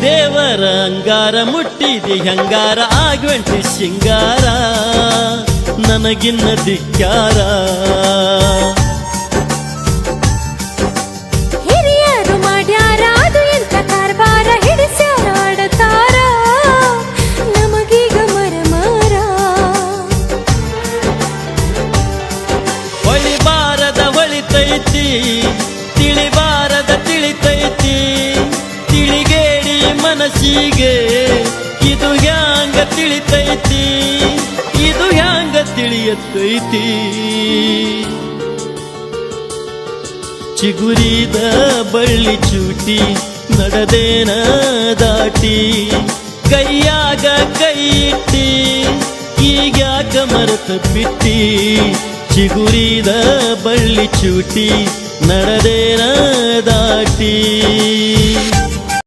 ದೇವರ ಅಂಗಾರ ಮುಟ್ಟಿದಿ ಹಂಗಾರ ಆಗ್ವೆಂಟಿ ಸಿಂಗಾರ ನನಗಿನ್ನ ಧಿಕ್ಕಾರ ಹಿರಿಯರು ಮಾಡ್ಯಾರ ಅದು ಎಂತ ಕಾರ್ಬಾರ ಹಿಡಿಸ್ಯಾರ ಆಡತಾರ ನಮಗೀಗ ಮರಮಾರ ಹೊಳಿಬಾರದ ಹೊಳಿತೈತಿ ತಿಳಿಬಾರದ ತಿಳಿತೈತಿ ತಿಳಿಗೇಡಿ ಮನಸ್ಸಿಗೆ ಇದು ಹ್ಯಾಂಗ ತಿಳಿತೈತಿ ಇದು ಹ್ಯಾಂಗ ತಿಳಿಯತೈತಿ ಚಿಗುರಿದ ಬಳ್ಳಿ ಚೂಟಿ ನಡೆದೇನ ದಾಟಿ ಕೈಯಾಗ ಕೈ ಇಟ್ಟಿ ಈಗ್ಯಾಕ ಮರೆತ ಬಿಟ್ಟಿ ಚಿಗುರಿದ ಬಳ್ಳಿ ಚೂಟಿ ನಡೆದೇನ ದಾಟಿ